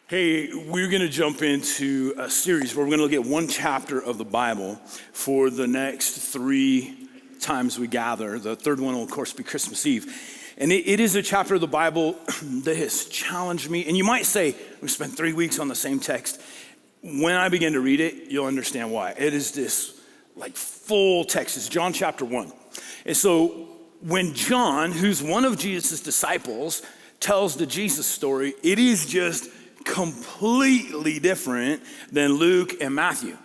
Hey, we're going to jump into a series where we're going to look at one chapter of the Bible for the next 3 times we gather. The third one will, of course, be Christmas Eve. And it is a chapter of the Bible that has challenged me. And you might say, we spent 3 weeks on the same text. When I begin to read it, you'll understand why. It is this like full text. It's John chapter 1. And so when John, who's one of Jesus' disciples, tells the Jesus story, it is just completely different than Luke and Matthew.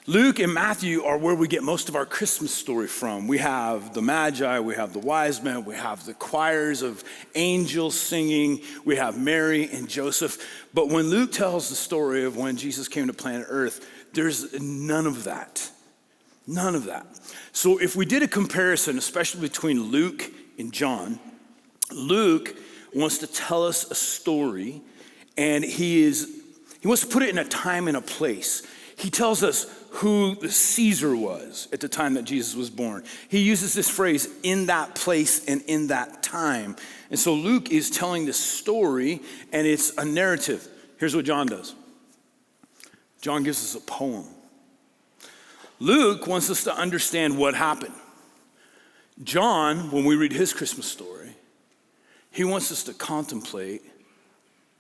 Luke and Matthew are where we get most of our Christmas story from. We have the Magi, we have the wise men, we have the choirs of angels singing, we have Mary and Joseph. But when Luke tells the story of when Jesus came to planet Earth, there's none of that. None of that. So if we did a comparison, especially between Luke and John, Luke wants to tell us a story, and he wants to put it in a time and a place. He tells us who the Caesar was at the time that Jesus was born. He uses this phrase, in that place and in that time. And so Luke is telling this story, and it's a narrative. Here's what John does. John gives us a poem. Luke wants us to understand what happened. John, when we read his Christmas story, he wants us to contemplate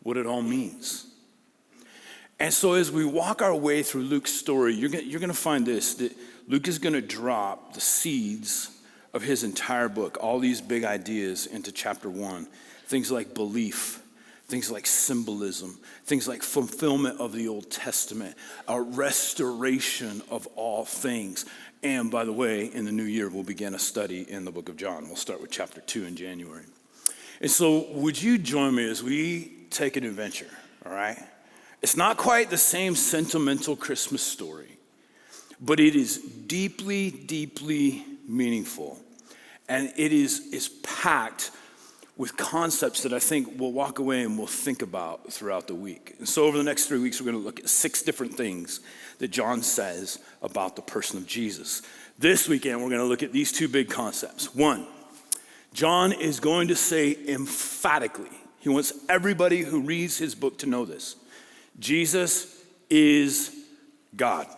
what it all means. And so as we walk our way through Luke's story, you're going to find this, that Luke is going to drop the seeds of his entire book, all these big ideas into chapter 1. Things like belief, things like symbolism, things like fulfillment of the Old Testament, a restoration of all things. And by the way, in the new year, we'll begin a study in the book of John. We'll start with chapter 2 in January. And so would you join me as we take an adventure, all right? It's not quite the same sentimental Christmas story, but it is deeply, deeply meaningful. And it is packed with concepts that I think we'll walk away and we'll think about throughout the week. And so over the next 3 weeks, we're going to look at 6 different things that John says about the person of Jesus. This weekend, we're going to look at these 2 big concepts. 1, John is going to say emphatically, he wants everybody who reads his book to know this: Jesus is God.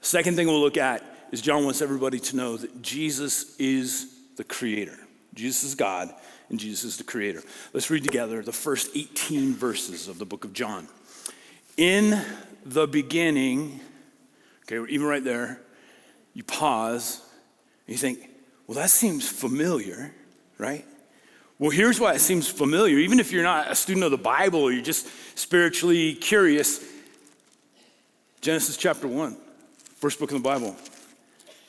Second thing we'll look at is John wants everybody to know that Jesus is the creator. Jesus is God and Jesus is the creator. Let's read together the first 18 verses of the book of John. In the beginning, okay, even right there, you pause and you think, well, that seems familiar, right? Well, here's why it seems familiar. Even if you're not a student of the Bible or you're just spiritually curious, Genesis chapter 1, first book in the Bible.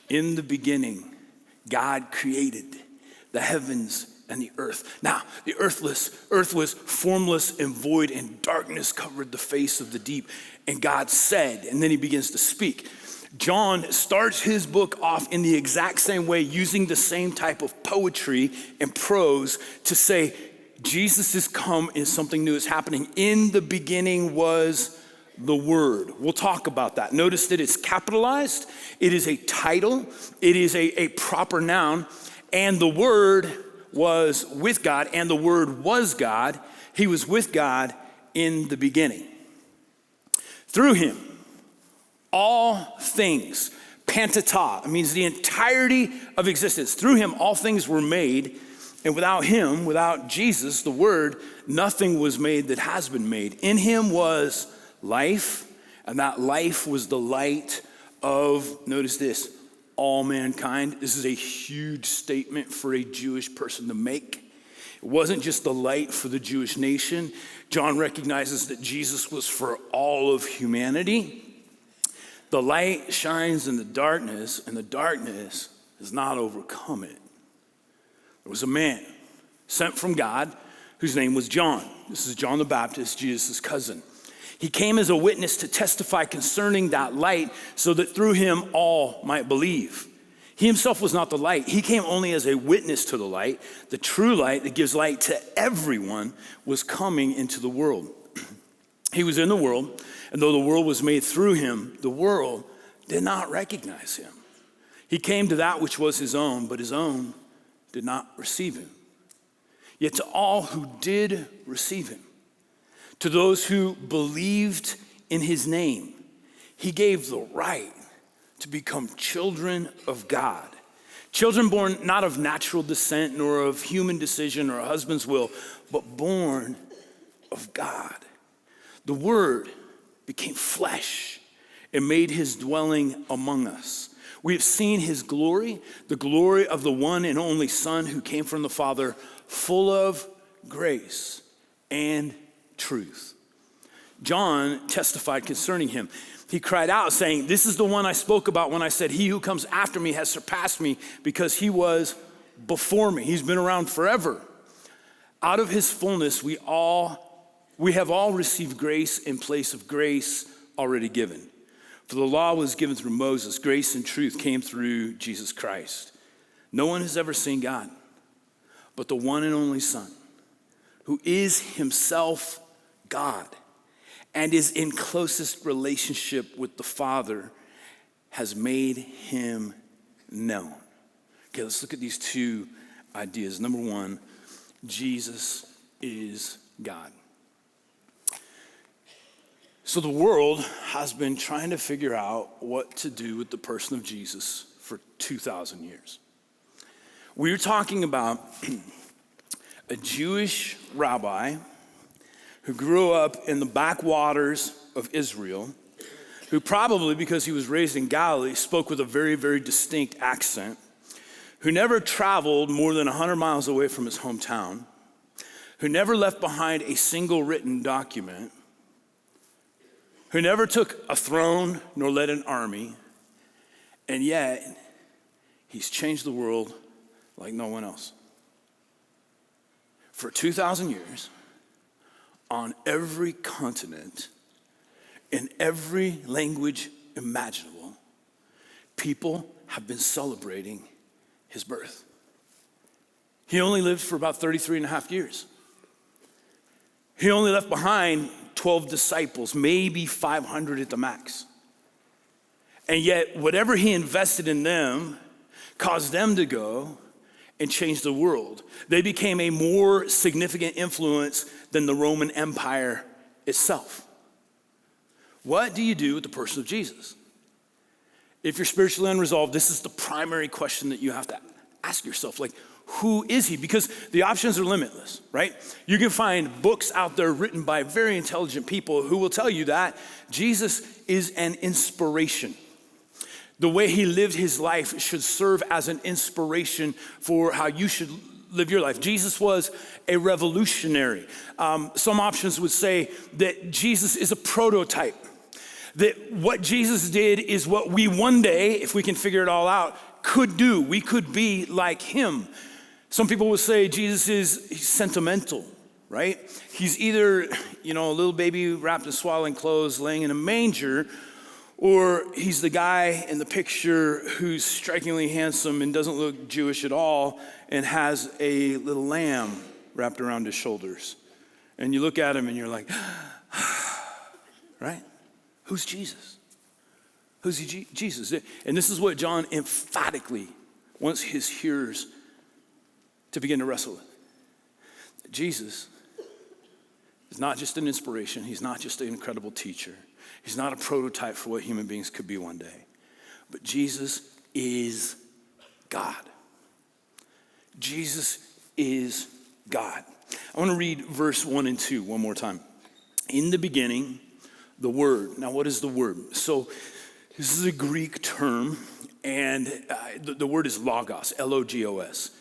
In the beginning, God created the heavens and the earth. Now, the earth was formless and void, and darkness covered the face of the deep. And God said, and then he begins to speak. John starts his book off in the exact same way, using the same type of poetry and prose to say, Jesus has come and something new is happening. In the beginning was the Word. We'll talk about that. Notice that it's capitalized. It is a title. It is a proper noun. And the Word was with God, and the Word was God. He was with God in the beginning. Through him, all things, pantata, it means the entirety of existence. Through him, all things were made, and without him, without Jesus, the Word, nothing was made that has been made. In him was life, and that life was the light of, notice this, all mankind. This is a huge statement for a Jewish person to make. It wasn't just the light for the Jewish nation. John recognizes that Jesus was for all of humanity. The light shines in the darkness, and the darkness does not overcome it. There was a man sent from God whose name was John. This is John the Baptist, Jesus' cousin. He came as a witness to testify concerning that light so that through him all might believe. He himself was not the light. He came only as a witness to the light. The true light that gives light to everyone was coming into the world. He was in the world, and though the world was made through him, the world did not recognize him. He came to that which was his own, but his own did not receive him. Yet to all who did receive him, To those who believed in his name, he gave the right to become children of God. Children born not of natural descent, nor of human decision or a husband's will, but born of God. The Word became flesh and made his dwelling among us. We have seen his glory, the glory of the one and only Son who came from the Father, full of grace and truth. John testified concerning him. He cried out saying, "This is the one I spoke about when I said, he who comes after me has surpassed me because he was before me." He's been around forever. Out of his fullness, we have all received grace in place of grace already given. For the law was given through Moses. Grace and truth came through Jesus Christ. No one has ever seen God, but the one and only Son, who is himself God and is in closest relationship with the Father, has made him known. Okay, let's look at these two ideas. Number one, Jesus is God. So the world has been trying to figure out what to do with the person of Jesus for 2,000 years. We're talking about a Jewish rabbi who grew up in the backwaters of Israel, who probably, because he was raised in Galilee, spoke with a very, very distinct accent, who never traveled more than 100 miles away from his hometown, who never left behind a single written document, who never took a throne nor led an army, and yet he's changed the world like no one else. For 2,000 years, on every continent, in every language imaginable, people have been celebrating his birth. He only lived for about 33 and a half years. He only left behind 12 disciples, maybe 500 at the max. And yet, whatever he invested in them caused them to go and change the world. They became a more significant influence than the Roman Empire itself. What do you do with the person of Jesus? If you're spiritually unresolved, this is the primary question that you have to ask yourself. Like, who is he? Because the options are limitless, right? You can find books out there written by very intelligent people who will tell you that Jesus is an inspiration. The way he lived his life should serve as an inspiration for how you should live your life. Jesus was a revolutionary. Some options would say that Jesus is a prototype. That what Jesus did is what we one day, if we can figure it all out, could do. We could be like him. Some people would say Jesus he's sentimental, right? He's either, a little baby wrapped in swaddling clothes laying in a manger, or he's the guy in the picture who's strikingly handsome and doesn't look Jewish at all and has a little lamb wrapped around his shoulders. And you look at him and you're like, right? Who's Jesus? Who's Jesus? And this is what John emphatically wants his hearers to begin to wrestle with. Jesus is not just an inspiration. He's not just an incredible teacher. He's not a prototype for what human beings could be one day. But Jesus is God. Jesus is God. I want to read verse 1 and 2 one more time. In the beginning, the Word. Now, what is the Word? So this is a Greek term, and the word is logos, L-O-G-O-S.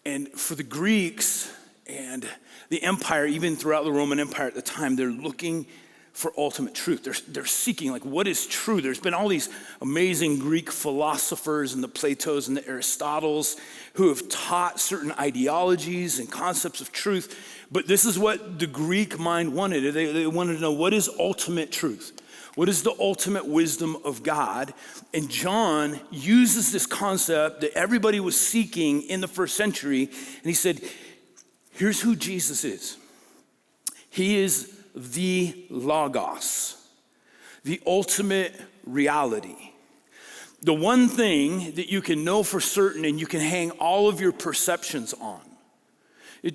And for the Greeks and the empire, even throughout the Roman Empire at the time, they're looking for ultimate truth. They're seeking, like, what is true? There's been all these amazing Greek philosophers and the Platos and the Aristotles who have taught certain ideologies and concepts of truth. But this is what the Greek mind wanted. They wanted to know, what is ultimate truth? What is the ultimate wisdom of God? And John uses this concept that everybody was seeking in the first century. And he said, here's who Jesus is. He is the Logos, the ultimate reality. The one thing that you can know for certain and you can hang all of your perceptions on.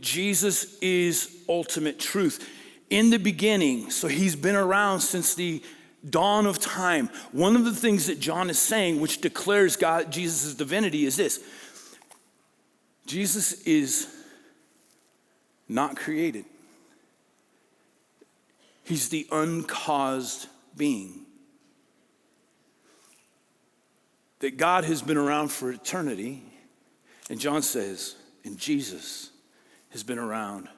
Jesus is ultimate truth. in the beginning. So he's been around since the dawn of time. One of the things that John is saying, which declares Jesus' divinity, is this: Jesus is not created. He's the uncaused being. That God has been around for eternity, and John says, and Jesus has been around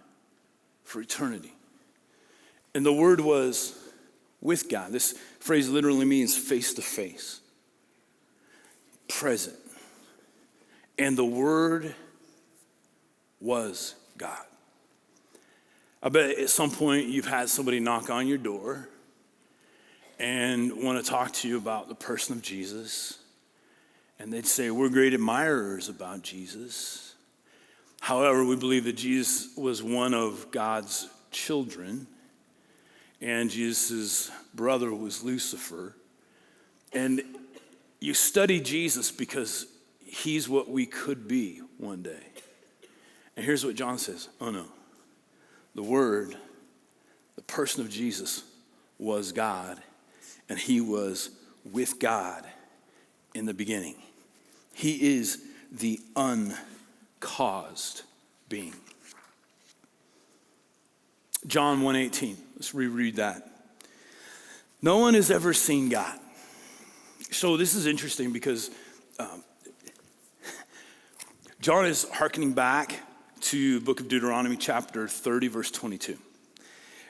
for eternity. And the Word was with God. This phrase literally means face to face, present. And the Word was God. I bet at some point you've had somebody knock on your door and want to talk to you about the person of Jesus. And they'd say, we're great admirers about Jesus. However, we believe that Jesus was one of God's children, and Jesus' brother was Lucifer. And you study Jesus because he's what we could be one day. And here's what John says: oh no, the Word, the person of Jesus, was God, and he was with God in the beginning. He is the uncaused being. John 1:18, let's reread that. No one has ever seen God. So this is interesting because John is hearkening back to the book of Deuteronomy, chapter 30, verse 22.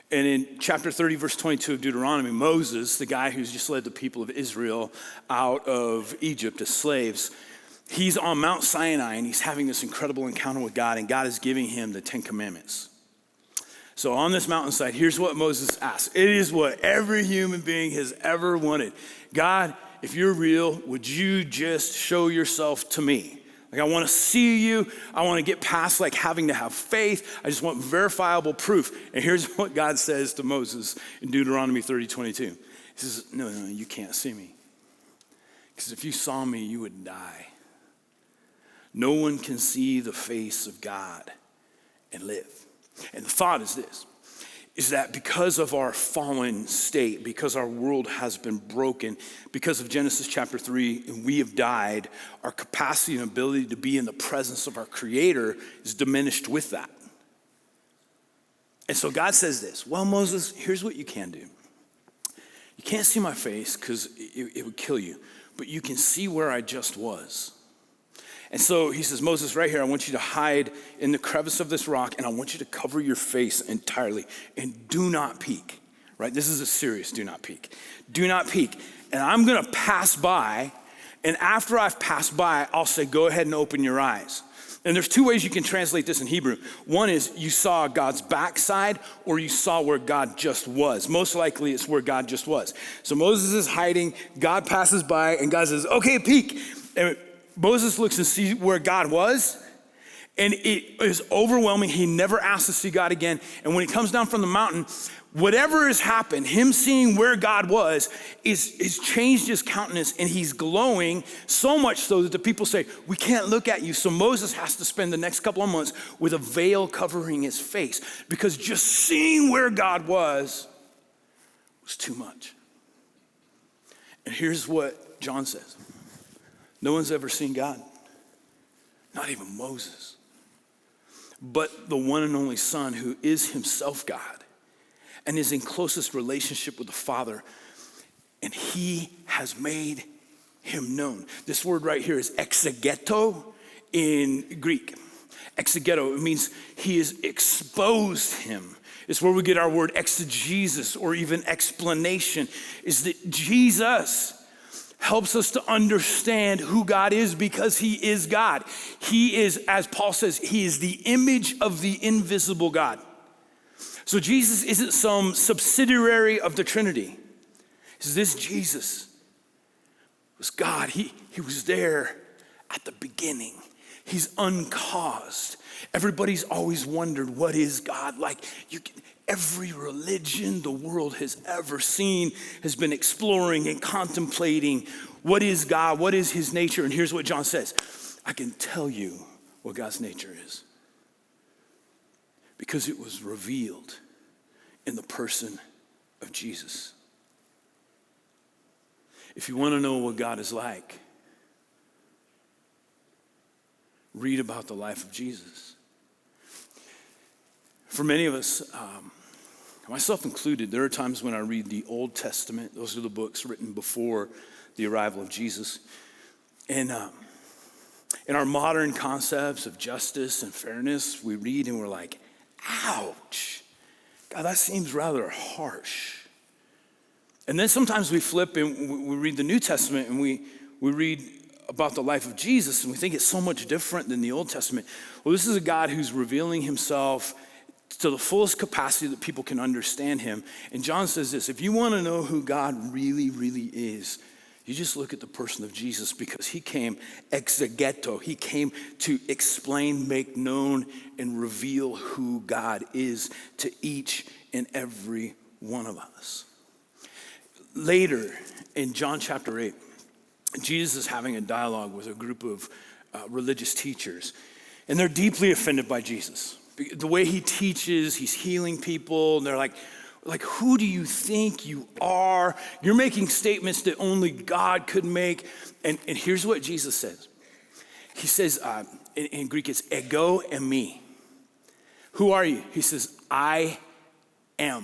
And in chapter 30, verse 22 of Deuteronomy, Moses, the guy who's just led the people of Israel out of Egypt as slaves, he's on Mount Sinai and he's having this incredible encounter with God, and God is giving him the 10 Commandments. So on this mountainside, here's what Moses asks. It is what every human being has ever wanted. God, if you're real, would you just show yourself to me? Like, I want to see you. I want to get past like having to have faith. I just want verifiable proof. And here's what God says to Moses in Deuteronomy 30:22. He says, no, you can't see me. Because if you saw me, you would die. No one can see the face of God and live. And the thought is this, is that because of our fallen state, because our world has been broken, because of Genesis chapter 3, and we have died, our capacity and ability to be in the presence of our Creator is diminished with that. And so God says this: well, Moses, here's what you can do. You can't see my face because it would kill you, but you can see where I just was. And so he says, Moses, right here, I want you to hide in the crevice of this rock, and I want you to cover your face entirely, and do not peek, right? This is a serious do not peek. Do not peek. And I'm going to pass by, and after I've passed by, I'll say, go ahead and open your eyes. And there's two ways you can translate this in Hebrew. One is you saw God's backside, or you saw where God just was. Most likely it's where God just was. So Moses is hiding, God passes by, and God says, okay, peek. And Moses looks and sees where God was, and it is overwhelming. He never asks to see God again. And when he comes down from the mountain, whatever has happened, him seeing where God was, is changed his countenance, and he's glowing so much so that the people say, we can't look at you. So Moses has to spend the next couple of months with a veil covering his face, because just seeing where God was too much. And here's what John says. No one's ever seen God, not even Moses, but the one and only Son, who is himself God and is in closest relationship with the Father, and he has made him known. This word right here is exegeto in Greek. Exegeto, it means he has exposed him. It's where we get our word exegesis, or even explanation, is that Jesus helps us to understand who God is, because he is God. He is, as Paul says, he is the image of the invisible God. So Jesus isn't some subsidiary of the Trinity. This Jesus was God. He was there at the beginning. He's uncaused. Everybody's always wondered, what is God like? Every religion the world has ever seen has been exploring and contemplating, what is God? What is his nature? And here's what John says: I can tell you what God's nature is, because it was revealed in the person of Jesus. If you want to know what God is like, read about the life of Jesus. For many of us, myself included, there are times when I read the Old Testament. Those are the books written before the arrival of Jesus. And in our modern concepts of justice and fairness, we read and we're like, ouch, God, that seems rather harsh. And then sometimes we flip and we read the New Testament and we read about the life of Jesus and we think it's so much different than the Old Testament. Well, this is a God who's revealing himself to the fullest capacity that people can understand him. And John says this, if you want to know who God really, really is, you just look at the person of Jesus, because he came exegeto. He came to explain, make known, and reveal who God is to each and every one of us. Later in John chapter 8, Jesus is having a dialogue with a group of religious teachers, and they're deeply offended by Jesus. The way he teaches, he's healing people, and they're like, who do you think you are? You're making statements that only God could make. And here's what Jesus says. He says, in Greek, it's ego and me. Who are you? He says, I am.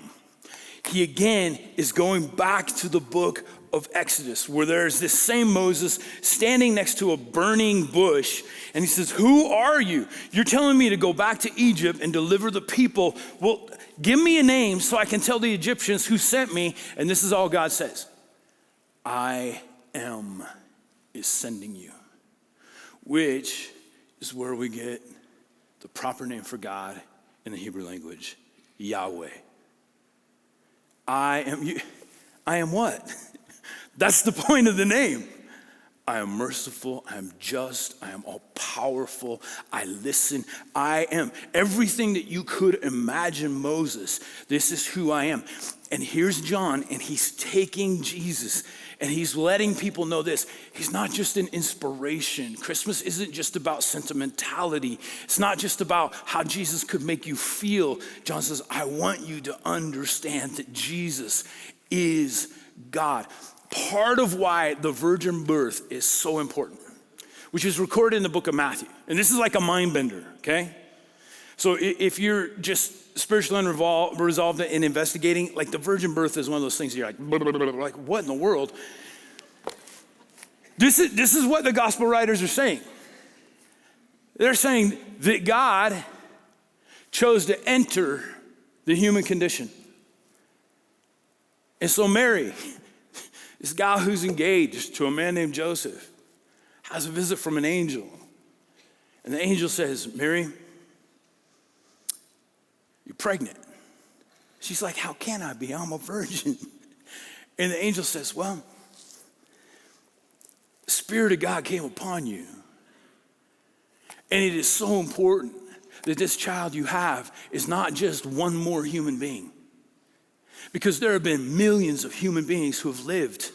He again is going back to the book of Exodus, where there's this same Moses standing next to a burning bush, and he says, who are you? You're telling me to go back to Egypt and deliver the people. Well, give me a name so I can tell the Egyptians who sent me. And this is all God says. I am is sending you, which is where we get the proper name for God in the Hebrew language, Yahweh. I am what? That's the point of the name. I am merciful, I am just, I am all powerful, I listen, I am. Everything that you could imagine Moses, this is who I am. And here's John, and he's taking Jesus, and he's letting people know this. He's not just an inspiration. Christmas isn't just about sentimentality. It's not just about how Jesus could make you feel. John says, I want you to understand that Jesus is God. Part of why the virgin birth is so important, which is recorded in the book of Matthew. And this is like a mind bender, okay? So if you're just spiritually unresolved in investigating, like the virgin birth is one of those things that you're like, what in the world? This is what the gospel writers are saying. They're saying that God chose to enter the human condition. And so Mary, this gal who's engaged to a man named Joseph, has a visit from an angel. And the angel says, Mary, you're pregnant. She's like, how can I be? I'm a virgin. And the angel says, well, the Spirit of God came upon you. And it is so important that this child you have is not just one more human being. Because there have been millions of human beings who have lived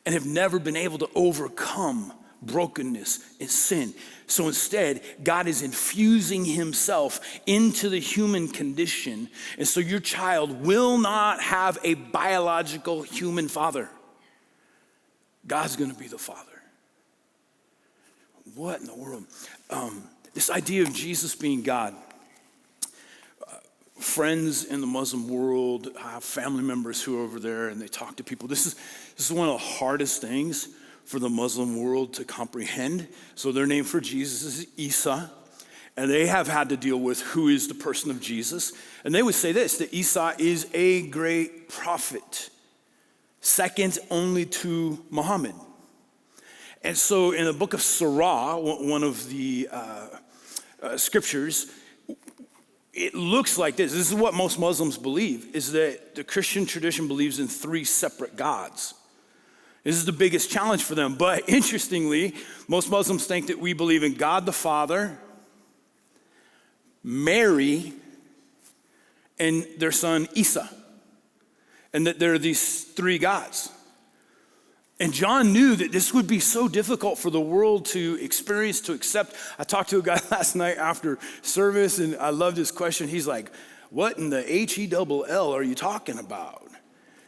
and have never been able to overcome brokenness and sin. So instead, God is infusing himself into the human condition. And so your child will not have a biological human father. God's going to be the father. What in the world? This idea of Jesus being God. Friends in the Muslim world, I have family members who are over there and they talk to people. This is one of the hardest things for the Muslim world to comprehend. So their name for Jesus is Isa, and they have had to deal with who is the person of Jesus. And they would say this, that Isa is a great prophet, second only to Muhammad. And so in the book of Surah, one of the scriptures, it looks like this. This is what most Muslims believe, is that the Christian tradition believes in three separate gods. This is the biggest challenge for them. But interestingly, most Muslims think that we believe in God the Father, Mary, and their son Isa. And that there are these three gods. And John knew that this would be so difficult for the world to experience, to accept. I talked to a guy last night after service, and I loved his question. He's like, what in the H-E-double-L are you talking about?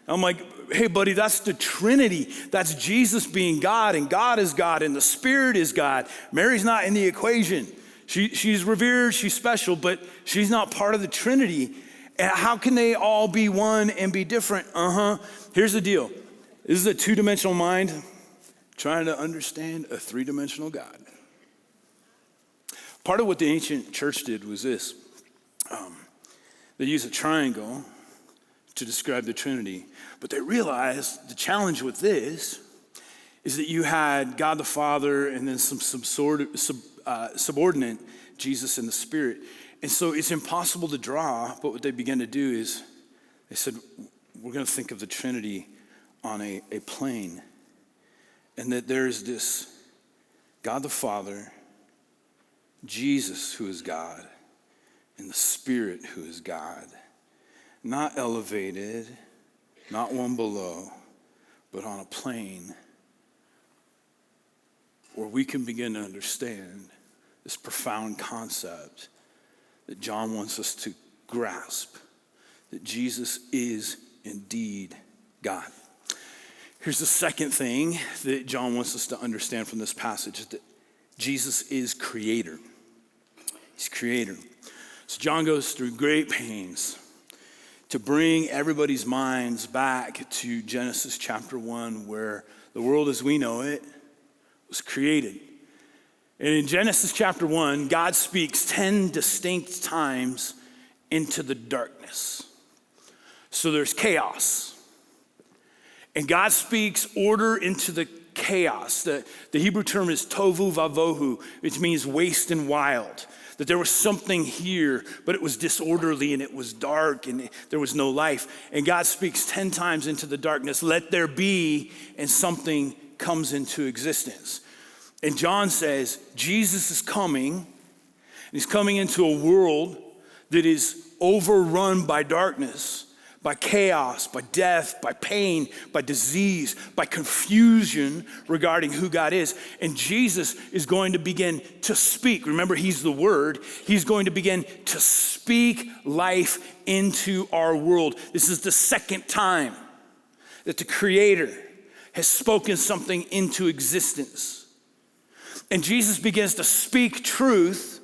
I'm like, hey, buddy, that's the Trinity. That's Jesus being God, and God is God, and the Spirit is God. Mary's not in the equation. She's revered, she's special, but she's not part of the Trinity. And how can they all be one and be different? Here's the deal. This is a two-dimensional mind trying to understand a three-dimensional God. Part of what the ancient church did was this. They used a triangle to describe the Trinity. But they realized the challenge with this is that you had God the Father and then some subordinate, Jesus and the Spirit. And so it's impossible to draw, but what they began to do is they said, we're going to think of the Trinity on a plane. And that there's this God the Father, Jesus who is God, and the Spirit who is God. Not elevated, not one below, but on a plane where we can begin to understand this profound concept that John wants us to grasp, that Jesus is indeed God. Here's the second thing that John wants us to understand from this passage, is that Jesus is creator. He's creator. So John goes through great pains to bring everybody's minds back to Genesis chapter 1, where the world as we know it was created. And in Genesis chapter 1, God speaks 10 distinct times into the darkness. So there's chaos. And God speaks order into the chaos. The Hebrew term is tovu vavohu, which means waste and wild. That there was something here, but it was disorderly and it was dark and there was no life. And God speaks 10 times into the darkness, let there be, and something comes into existence. And John says, Jesus is coming, and he's coming into a world that is overrun by darkness, by chaos, by death, by pain, by disease, by confusion regarding who God is. And Jesus is going to begin to speak. Remember, he's the Word. He's going to begin to speak life into our world. This is the second time that the Creator has spoken something into existence. And Jesus begins to speak truth.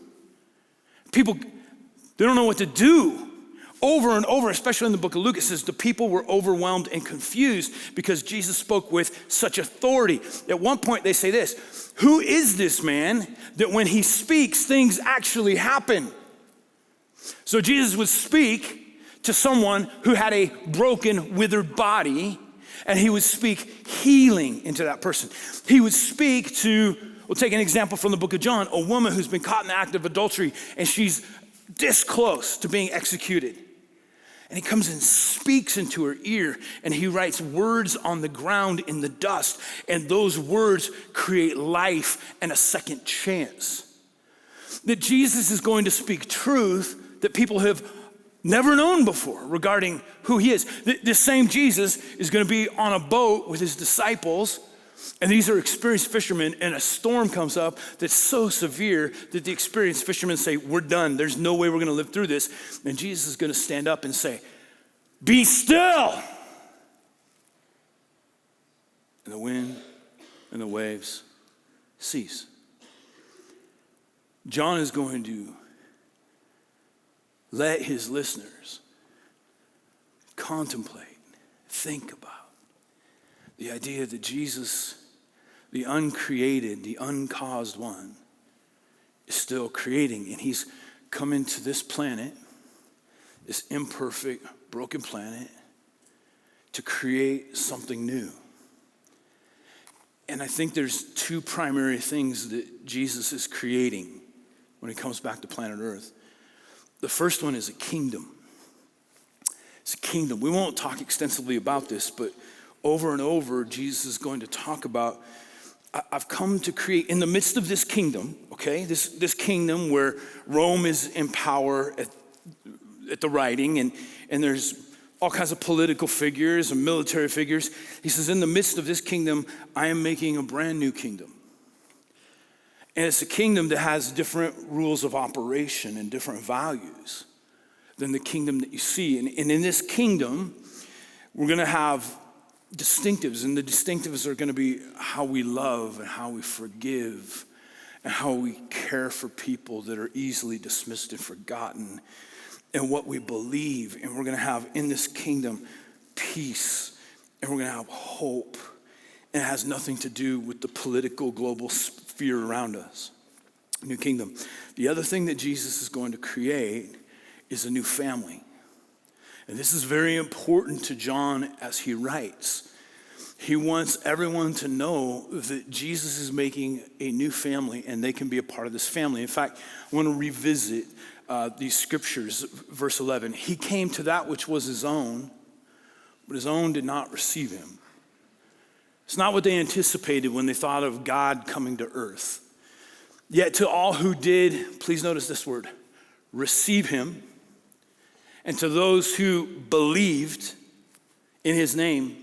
People, they don't know what to do. Over and over, especially in the book of Luke, it says the people were overwhelmed and confused because Jesus spoke with such authority. At one point, they say this, who is this man that when he speaks, things actually happen? So Jesus would speak to someone who had a broken, withered body, and he would speak healing into that person. He would speak to, we'll take an example from the book of John, a woman who's been caught in the act of adultery, and she's this close to being executed. And he comes and speaks into her ear, and he writes words on the ground in the dust, and those words create life and a second chance. That Jesus is going to speak truth that people have never known before regarding who he is. This same Jesus is going to be on a boat with his disciples, and these are experienced fishermen, and a storm comes up that's so severe that the experienced fishermen say, we're done. There's no way we're going to live through this. And Jesus is going to stand up and say, be still. And the wind and the waves cease. John is going to let his listeners contemplate, think about the idea that Jesus, the uncreated, the uncaused one, is still creating. And he's come into this planet, this imperfect, broken planet, to create something new. And I think there's two primary things that Jesus is creating when he comes back to planet Earth. The first one is a kingdom. It's a kingdom. We won't talk extensively about this, but over and over, Jesus is going to talk about, I've come to create, in the midst of this kingdom, okay, this kingdom where Rome is in power at the writing, and there's all kinds of political figures and military figures. He says, in the midst of this kingdom, I am making a brand new kingdom. And it's a kingdom that has different rules of operation and different values than the kingdom that you see. And in this kingdom, we're going to have distinctives, and the distinctives are going to be how we love and how we forgive and how we care for people that are easily dismissed and forgotten, and what we believe. And we're going to have in this kingdom peace, and we're going to have hope. And it has nothing to do with the political global sphere around us. New kingdom. The other thing that Jesus is going to create is a new family. And this is very important to John as he writes. He wants everyone to know that Jesus is making a new family and they can be a part of this family. In fact, I want to revisit these scriptures. Verse 11, he came to that which was his own, but his own did not receive him. It's not what they anticipated when they thought of God coming to earth. Yet to all who did, please notice this word, receive him, and to those who believed in his name,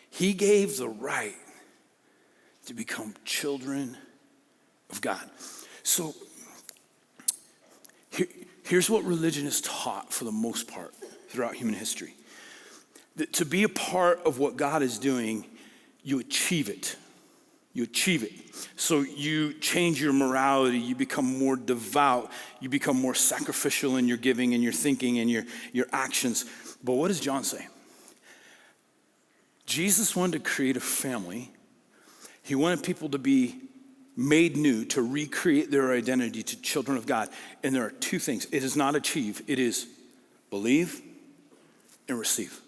he gave the right to become children of God. So here's what religion is taught for the most part throughout human history. That to be a part of what God is doing, you achieve it. You achieve it. So you change your morality, you become more devout, you become more sacrificial in your giving and your thinking and your actions. But what does John say? Jesus wanted to create a family. He wanted people to be made new, to recreate their identity to children of God. And there are two things. It is not achieve, it is believe and receive.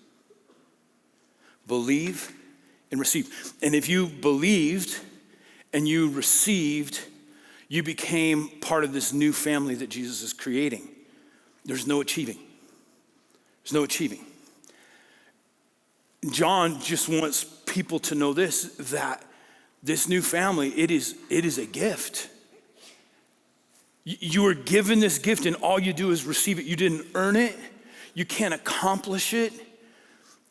Believe and receive. And if you believed and you received, you became part of this new family that Jesus is creating. There's no achieving. There's no achieving. John just wants people to know this, that this new family, it is a gift. You were given this gift and all you do is receive it. You didn't earn it. You can't accomplish it.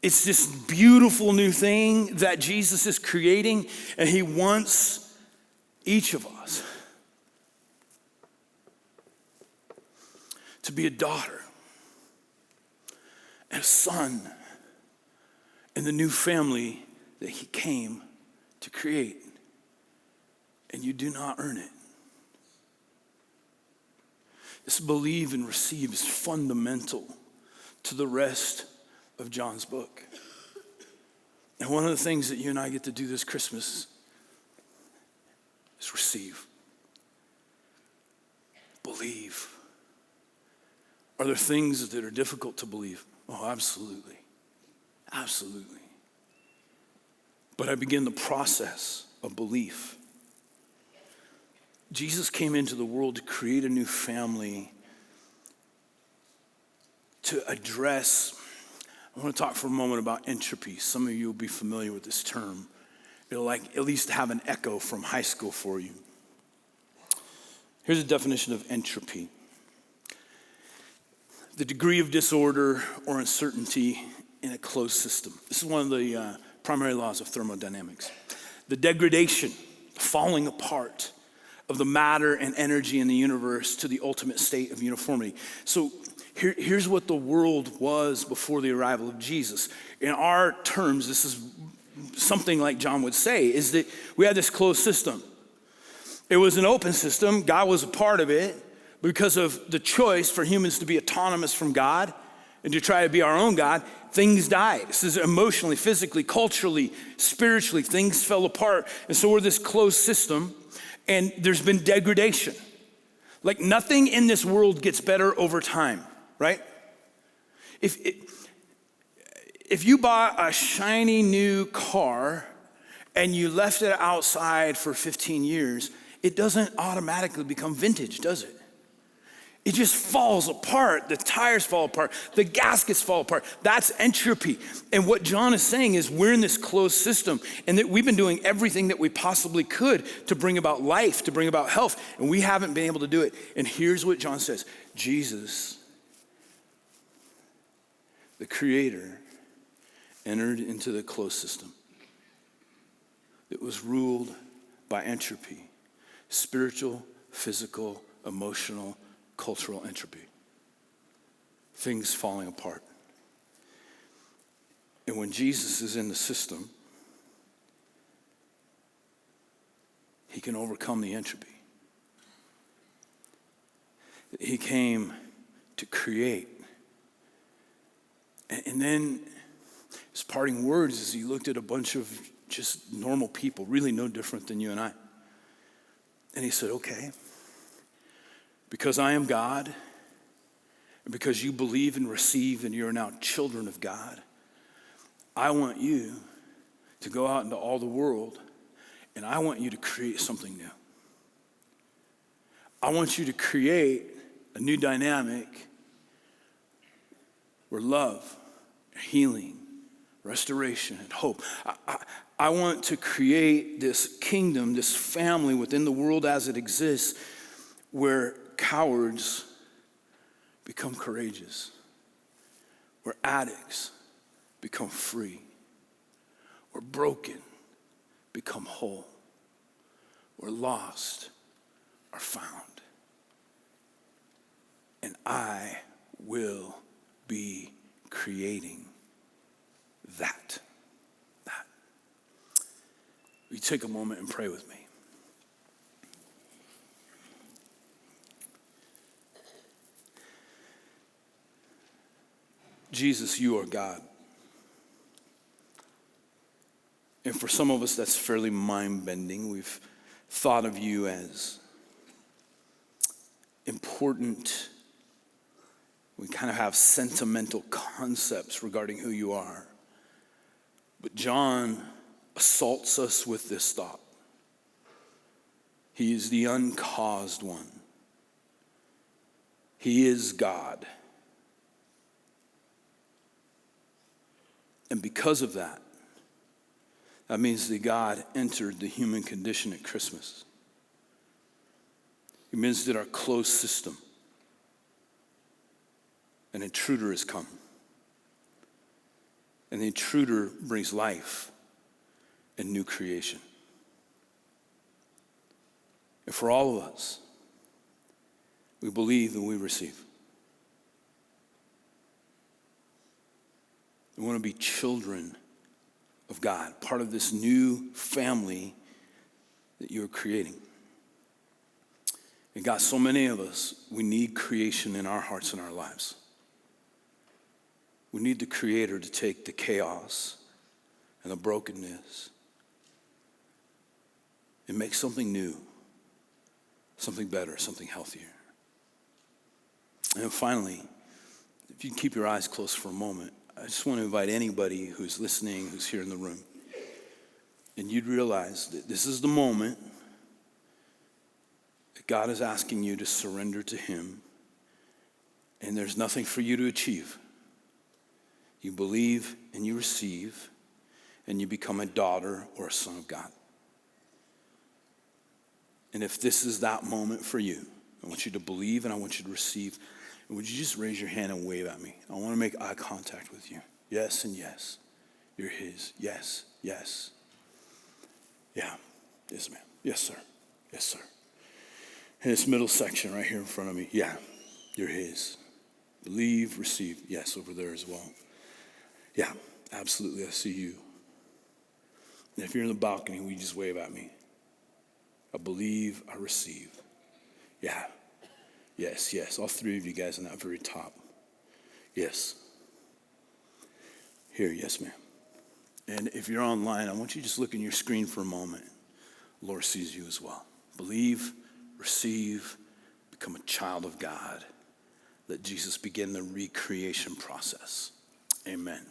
It's this beautiful new thing that Jesus is creating, and he wants each of us to be a daughter and a son in the new family that he came to create. And you do not earn it. This believe and receive is fundamental to the rest of John's book. And one of the things that you and I get to do this Christmas is receive. Believe. Are there things that are difficult to believe? Oh, absolutely. Absolutely. But I begin the process of belief. Jesus came into the world to create a new family, to address. I want to talk for a moment about entropy. Some of you will be familiar with this term. It'll like at least have an echo from high school for you. Here's a definition of entropy. The degree of disorder or uncertainty in a closed system. This is one of the primary laws of thermodynamics. The degradation, falling apart of the matter and energy in the universe to the ultimate state of uniformity. So here's what the world was before the arrival of Jesus. In our terms, this is something like John would say, is that we had this closed system. It was an open system. God was a part of it. Because of the choice for humans to be autonomous from God and to try to be our own God, things died. This is emotionally, physically, culturally, spiritually, things fell apart. And so we're this closed system, and there's been degradation. Like nothing in this world gets better over time, right? If you bought a shiny new car and you left it outside for 15 years, it doesn't automatically become vintage, does it? It just falls apart. The tires fall apart. The gaskets fall apart. That's entropy. And what John is saying is we're in this closed system and that we've been doing everything that we possibly could to bring about life, to bring about health, and we haven't been able to do it. And here's what John says. Jesus, the Creator, entered into the closed system. It was ruled by entropy, spiritual, physical, emotional, cultural entropy. things falling apart. And when Jesus is in the system, he can overcome the entropy. He came to create. And then his parting words is he looked at a bunch of just normal people, really no different than you and I. And he said, okay, because I am God, and because you believe and receive and you're now children of God, I want you to go out into all the world, and I want you to create something new. I want you to create a new dynamic where love, healing, restoration, and hope. I want to create this kingdom, this family within the world as it exists, where cowards become courageous, where addicts become free, where broken become whole, where lost are found. And I will be creating that. Will you take a moment and pray with me? Jesus, you are God. And for some of us, that's fairly mind-bending. We've thought of you as important. We kind of have sentimental concepts regarding who you are. But John assaults us with this thought. He is the uncaused one. He is God. And because of that, that means that God entered the human condition at Christmas. It means that our closed system, an intruder has come. And the intruder brings life and new creation. And for all of us, we believe and we receive. We want to be children of God, part of this new family that you're creating. And God, so many of us, we need creation in our hearts and our lives. We need the Creator to take the chaos and the brokenness and make something new, something better, something healthier. And then finally, if you keep your eyes closed for a moment, I just want to invite anybody who's listening, who's here in the room, and you'd realize that this is the moment that God is asking you to surrender to Him, and there's nothing for you to achieve. You believe and you receive, and you become a daughter or a son of God. And if this is that moment for you, I want you to believe and I want you to receive. And would you just raise your hand and wave at me? I want to make eye contact with you. Yes and yes. You're His. Yes, yes. Yeah. Yes, ma'am. Yes, sir. Yes, sir. In this middle section right here in front of me. Yeah. You're His. Believe, receive. Yes, over there as well. Yeah, absolutely. I see you. And if you're in the balcony, will you just wave at me? I believe, I receive. Yeah. Yes, yes. All three of you guys on that very top. Yes. Here, yes, ma'am. And if you're online, I want you to just look in your screen for a moment. The Lord sees you as well. Believe, receive, become a child of God. Let Jesus begin the recreation process. Amen.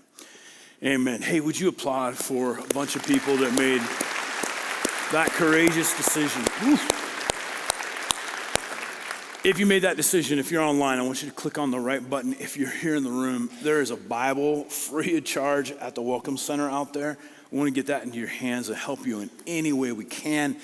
Amen. Hey, would you applaud for a bunch of people that made that courageous decision? Woo. If you made that decision, if you're online, I want you to click on the right button. If you're here in the room, there is a Bible free of charge at the Welcome Center out there. I want to get that into your hands and help you in any way we can.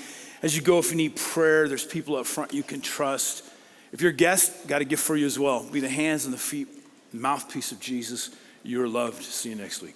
As you go, if you need prayer, there's people up front you can trust. If you're a guest, got a gift for you as well. Be the hands and the feet, mouthpiece of Jesus. You're loved. See you next week.